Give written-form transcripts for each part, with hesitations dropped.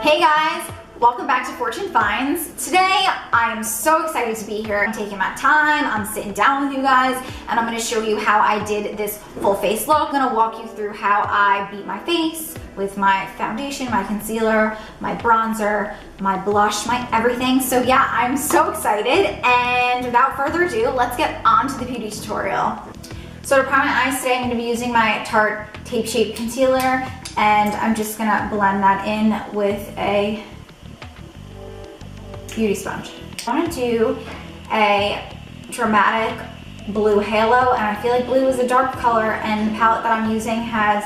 Hey guys, welcome back to Fortune Finds. Today I am so excited to be here. I'm taking my time, I'm sitting down with you guys, and I'm going to show you how I did this full face look. I'm going to walk you through how I beat my face with my foundation, my concealer, my bronzer, my blush, my everything. So yeah, I'm so excited, and without further ado, let's get on to the beauty tutorial. So to prime my eyes today, I'm going to be using my Tarte Tape Shape Concealer, and I'm just going to blend that in with a beauty sponge. I want to do a dramatic blue halo, and I feel like blue is a dark color, and the palette that I'm using has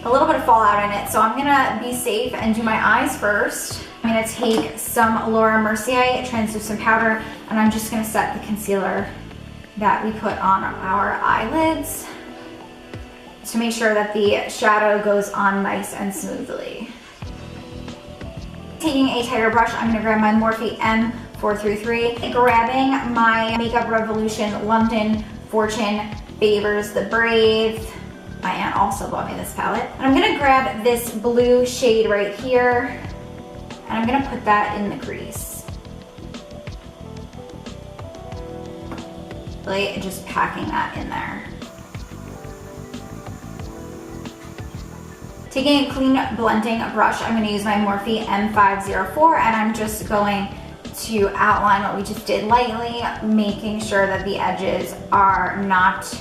a little bit of fallout in it, so I'm going to be safe and do my eyes first. I'm going to take some Laura Mercier translucent powder, and I'm just going to set the concealer that we put on our eyelids to make sure that the shadow goes on nice and smoothly. Taking a tighter brush, I'm going to grab my Morphe M433, grabbing my Makeup Revolution London Fortune Favors the Brave. My aunt also bought me this palette. And I'm going to grab this blue shade right here, and I'm going to put that in the crease. Really just packing that in there. Taking a clean blending brush, I'm going to use my Morphe M504, and I'm just going to outline what we just did lightly, making sure that the edges are not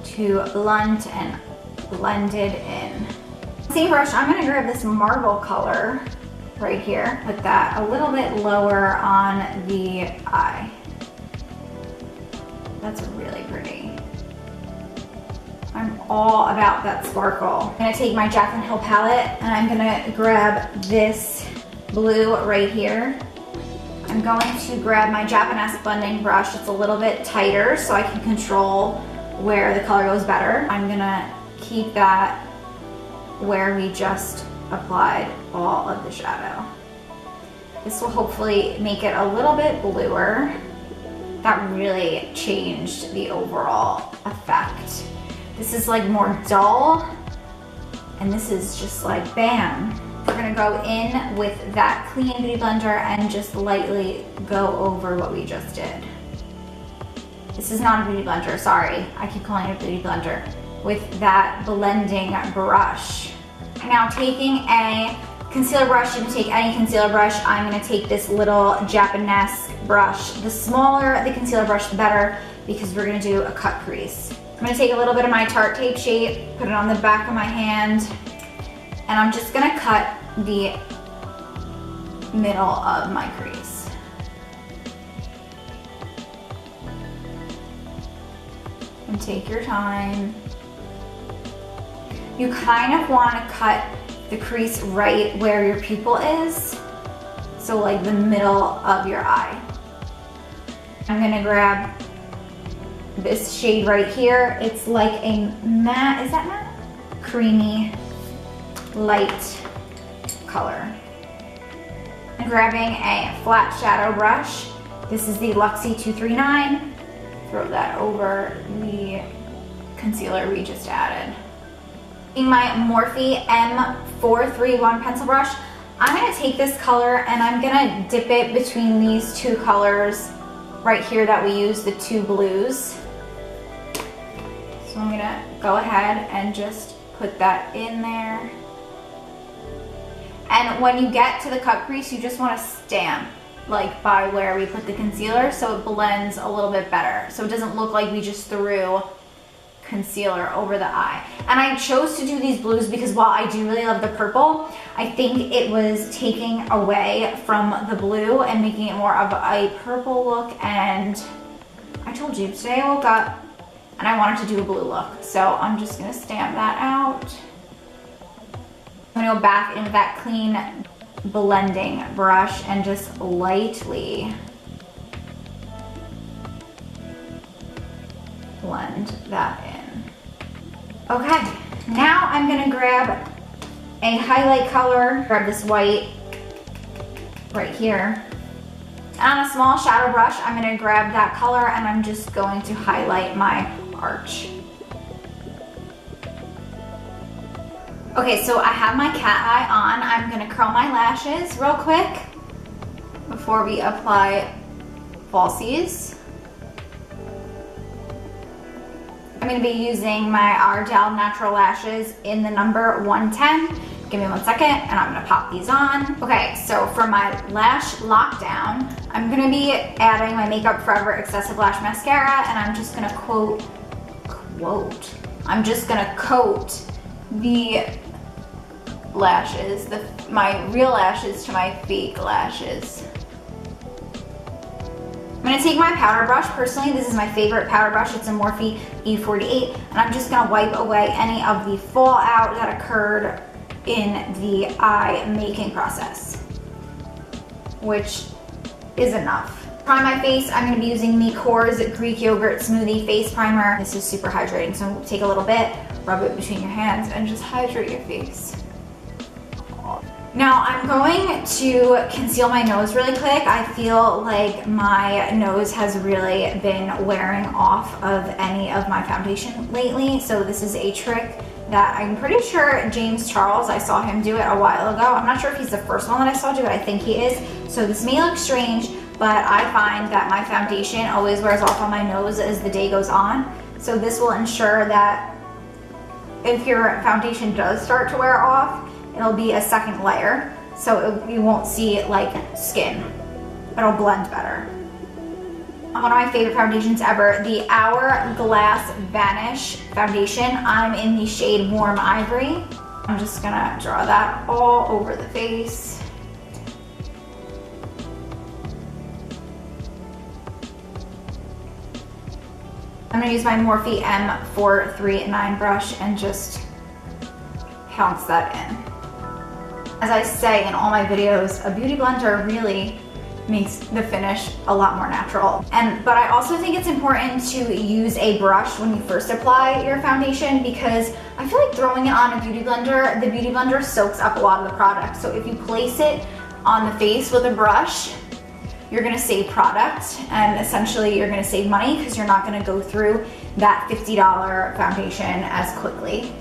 too blunt and blended in. Same brush, I'm going to grab this marble color right here, put that a little bit lower on the eye. That's really pretty. I'm all about that sparkle. I'm gonna take my Jaclyn Hill palette, and I'm gonna grab this blue right here. I'm going to grab my Japanese blending brush. It's a little bit tighter so I can control where the color goes better. I'm gonna keep that where we just applied all of the shadow. This will hopefully make it a little bit bluer. That really changed the overall effect. This is like more dull, and this is just like bam. We're gonna go in with that clean beauty blender and just lightly go over what we just did. This is not a beauty blender, sorry. I keep calling it a beauty blender. With that blending brush. Now taking a concealer brush, you can take any concealer brush. I'm gonna take this little Japanese brush. The smaller the concealer brush, the better, because we're gonna do a cut crease. I'm gonna take a little bit of my Tarte Tape Shape, put it on the back of my hand, and I'm just gonna cut the middle of my crease. And take your time. You kind of wanna cut the crease right where your pupil is, so like the middle of your eye. I'm gonna grab this shade right here. It's like a matte, is that matte? Creamy, light color. I'm grabbing a flat shadow brush. This is the Luxie 239. Throw that over the concealer we just added. In my Morphe M431 pencil brush, I'm gonna take this color and I'm gonna dip it between these two colors right here that we use, the two blues. So I'm gonna go ahead and just put that in there. And when you get to the cut crease, you just wanna stamp like by where we put the concealer so it blends a little bit better. So it doesn't look like we just threw concealer over the eye. And I chose to do these blues because while I do really love the purple, I think it was taking away from the blue and making it more of a purple look. And I told you, today I woke up and I wanted to do a blue look. So I'm just gonna stamp that out. I'm gonna go back into that clean blending brush and just lightly blend that in. Okay, now I'm gonna grab a highlight color, grab this white right here. And on a small shadow brush, I'm gonna grab that color and I'm just going to highlight my arch. Okay, so I have my cat eye on. I'm gonna curl my lashes real quick before we apply falsies. I'm gonna be using my Ardell Natural Lashes in the number 110. Give me 1 second and I'm gonna pop these on. Okay, so for my lash lockdown, I'm gonna be adding my Makeup Forever Excessive Lash Mascara, and I'm just gonna I'm just gonna coat the lashes, my real lashes to my fake lashes. I'm gonna take my powder brush. Personally, this is my favorite powder brush. It's a Morphe E48, and I'm just gonna wipe away any of the fallout that occurred in the eye making process, which is enough. Prime my face, I'm gonna be using the Kors Greek Yogurt Smoothie Face Primer. This is super hydrating, so take a little bit, rub it between your hands, and just hydrate your face. Now I'm going to conceal my nose really quick. I feel like my nose has really been wearing off of any of my foundation lately, so this is a trick that I'm pretty sure James Charles, I saw him do it a while ago. I'm not sure if he's the first one that I saw do it, I think he is. So this may look strange, but I find that my foundation always wears off on my nose as the day goes on. So this will ensure that if your foundation does start to wear off, it'll be a second layer. So you won't see like skin. It'll blend better. One of my favorite foundations ever, the Hourglass Vanish Foundation. I'm in the shade Warm Ivory. I'm just gonna draw that all over the face. I'm gonna use my Morphe M439 brush and just pounce that in. As I say in all my videos, a beauty blender really makes the finish a lot more natural. But I also think it's important to use a brush when you first apply your foundation, because I feel like throwing it on a beauty blender, the beauty blender soaks up a lot of the product. So if you place it on the face with a brush, you're gonna save product, and essentially you're gonna save money because you're not gonna go through that $50 foundation as quickly.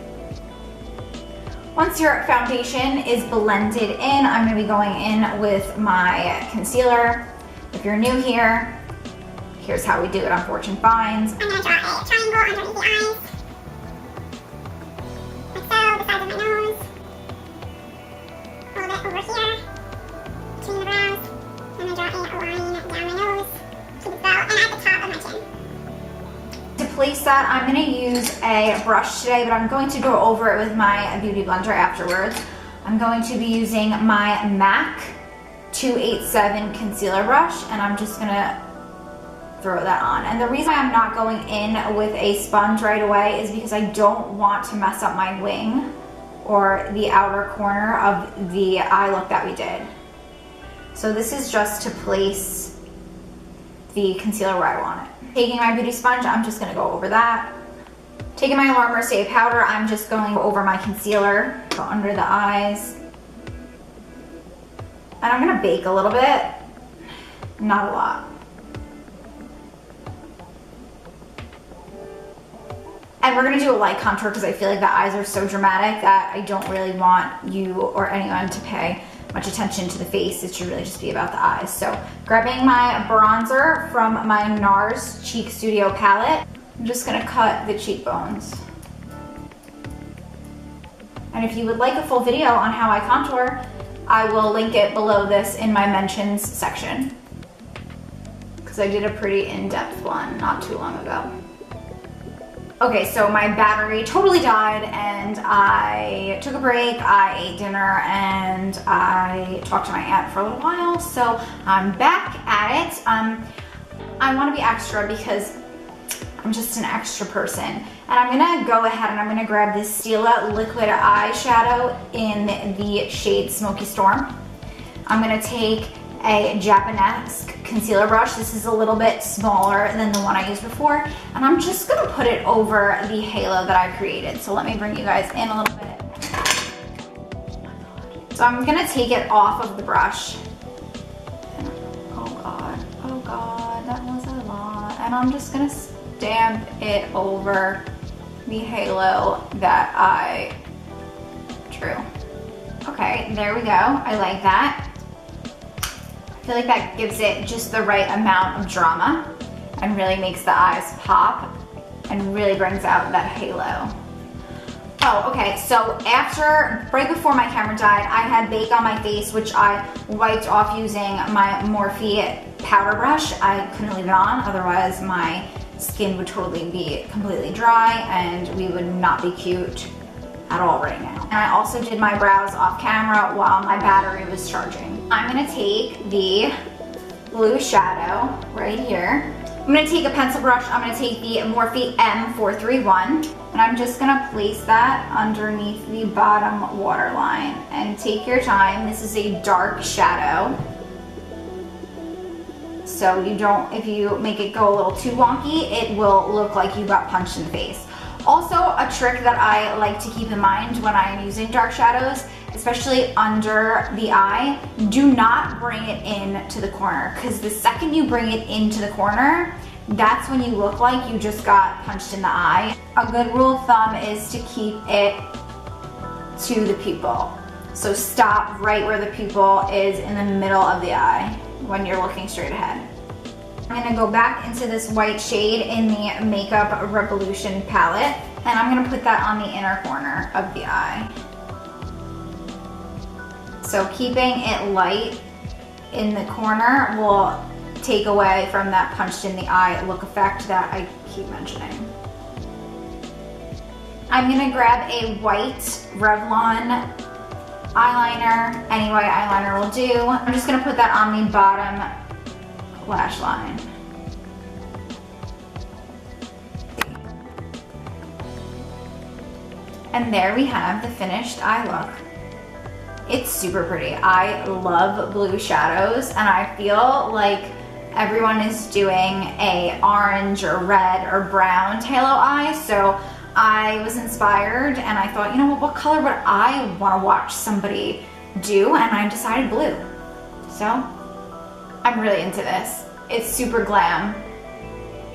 Once your foundation is blended in, I'm gonna be going in with my concealer. If you're new here, here's how we do it on Fortune Finds. I'm gonna draw a triangle underneath the eyes. Like so, the sides of my nose. A little bit over here, between the brows. I'm gonna draw a line down my nose, cupid's bow, and at the top of my chin. To place that, I'm gonna use a brush today, but I'm going to go over it with my beauty blender afterwards. I'm going to be using my MAC 287 concealer brush, and I'm just gonna throw that on. And the reason I'm not going in with a sponge right away is because I don't want to mess up my wing or the outer corner of the eye look that we did. So this is just to place the concealer where I want it. Taking my beauty sponge, I'm just gonna go over that. Taking my Laura Mercier powder, I'm just going over my concealer, go under the eyes. And I'm gonna bake a little bit, not a lot. And we're gonna do a light contour because I feel like the eyes are so dramatic that I don't really want you or anyone to pay much attention to the face. It should really just be about the eyes. So grabbing my bronzer from my NARS Cheek Studio palette, I'm just gonna cut the cheekbones. And if you would like a full video on how I contour, I will link it below this in my mentions section, because I did a pretty in-depth one not too long ago. Okay, so my battery totally died and I took a break, I ate dinner, and I talked to my aunt for a little while, so I'm back at it. I want to be extra because I'm just an extra person. And I'm gonna go ahead and I'm gonna grab this Stila liquid eyeshadow in the shade Smoky Storm. I'm gonna take a Japanese concealer brush. This is a little bit smaller than the one I used before, and I'm just gonna put it over the halo that I created. So let me bring you guys in a little bit. So I'm gonna take it off of the brush. Oh God, that was a lot. And I'm just gonna stamp it over the halo that I True. Okay, there we go. I like that. I feel like that gives it just the right amount of drama and really makes the eyes pop and really brings out that halo. Oh, okay, so right before my camera died, I had bake on my face, which I wiped off using my Morphe powder brush. I couldn't leave it on, otherwise my skin would totally be completely dry and we would not be cute at all right now. And I also did my brows off camera while my battery was charging. I'm gonna take the blue shadow right here. I'm gonna take a pencil brush. I'm gonna take the Morphe M431 and I'm just gonna place that underneath the bottom waterline. And take your time. This is a dark shadow. So if you make it go a little too wonky, it will look like you got punched in the face. Also, a trick that I like to keep in mind when I am using dark shadows, especially under the eye, do not bring it in to the corner, because the second you bring it into the corner, that's when you look like you just got punched in the eye. A good rule of thumb is to keep it to the pupil. So stop right where the pupil is in the middle of the eye when you're looking straight ahead. I'm gonna go back into this white shade in the Makeup Revolution palette, and I'm gonna put that on the inner corner of the eye. So keeping it light in the corner will take away from that punched in the eye look effect that I keep mentioning. I'm gonna grab a white Revlon eyeliner, any white eyeliner will do. I'm just gonna put that on the bottom lash line. And there we have the finished eye look. It's super pretty. I love blue shadows and I feel like everyone is doing a orange or red or brown halo eye, so I was inspired and I thought, you know what color would I want to watch somebody do, and I decided blue. So I'm really into this. It's super glam.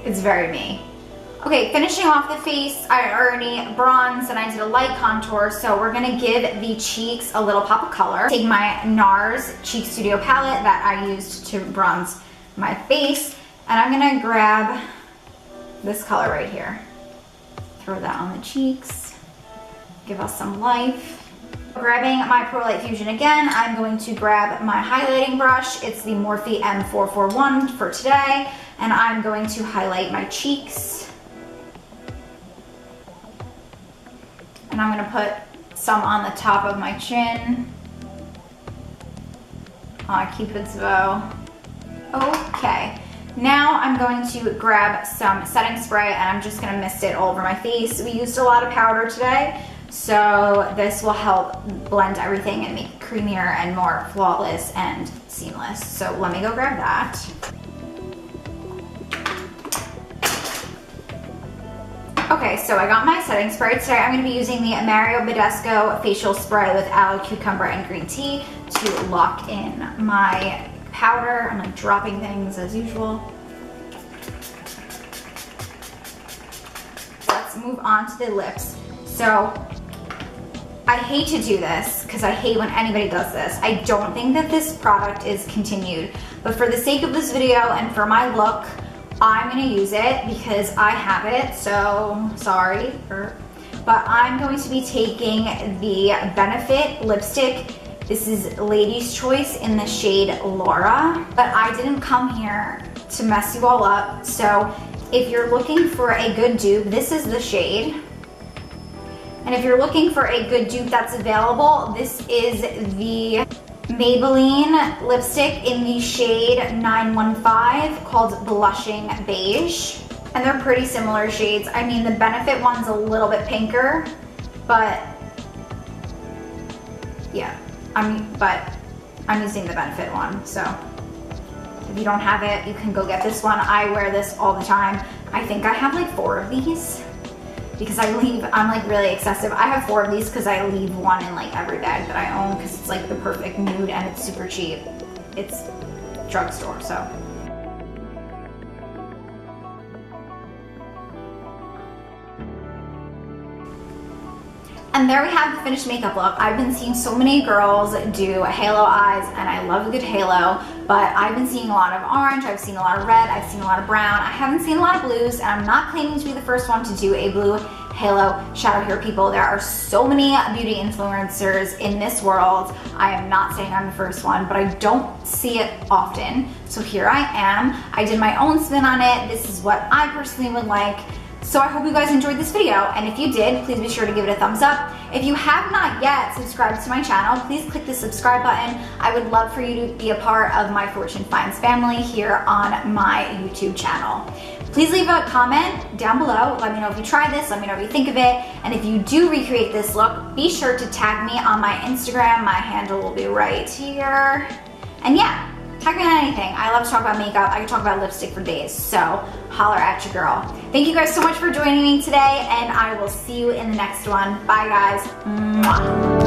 It's very me. Okay, finishing off the face, I already bronzed and I did a light contour, so we're gonna give the cheeks a little pop of color. Take my NARS Cheek Studio palette that I used to bronze my face, and I'm gonna grab this color right here. Throw that on the cheeks, give us some life. Grabbing my Pro Light Fusion again, I'm going to grab my highlighting brush. It's the Morphe M441 for today, and I'm going to highlight my cheeks. And I'm gonna put some on the top of my chin. Cupid's bow. Okay, now I'm going to grab some setting spray and I'm just gonna mist it all over my face. We used a lot of powder today, so this will help blend everything and make it creamier and more flawless and seamless. So let me go grab that. Okay, so I got my setting spray. Today I'm going to be using the Mario Badescu Facial Spray with Aloe Cucumber and Green Tea to lock in my powder. I'm like dropping things as usual. Let's move on to the lips. So I hate to do this because I hate when anybody does this. I don't think that this product is continued, but for the sake of this video and for my look, I'm gonna use it because I have it, so sorry. But I'm going to be taking the Benefit lipstick. This is Lady's Choice in the shade Laura, but I didn't come here to mess you all up. So if you're looking for a good dupe, this is the shade. And if you're looking for a good dupe that's available, this is the Maybelline lipstick in the shade 915 called Blushing Beige. And they're pretty similar shades. I mean, the Benefit one's a little bit pinker, but yeah, I'm using the Benefit one. So if you don't have it, you can go get this one. I wear this all the time. I think I have like 4 of these because I'm like really excessive. I have 4 of these because I leave one in like every bag that I own because it's like the perfect nude and it's super cheap. It's drugstore, so. And there we have the finished makeup look. I've been seeing so many girls do halo eyes, and I love a good halo, but I've been seeing a lot of orange, I've seen a lot of red, I've seen a lot of brown. I haven't seen a lot of blues, and I'm not claiming to be the first one to do a blue halo shadow here, people. There are so many beauty influencers in this world. I am not saying I'm the first one, but I don't see it often. So here I am. I did my own spin on it. This is what I personally would like. So I hope you guys enjoyed this video, and if you did, please be sure to give it a thumbs up. If you have not yet subscribed to my channel, please click the subscribe button. I would love for you to be a part of my Fortune Finds family here on my YouTube channel. Please leave a comment down below. Let me know if you tried this, let me know what you think of it, and if you do recreate this look, be sure to tag me on my Instagram. My handle will be right here. And yeah, tag me on anything. I love to talk about makeup. I can talk about lipstick for days, so holler at your girl. Thank you guys so much for joining me today, and I will see you in the next one. Bye guys. Mwah.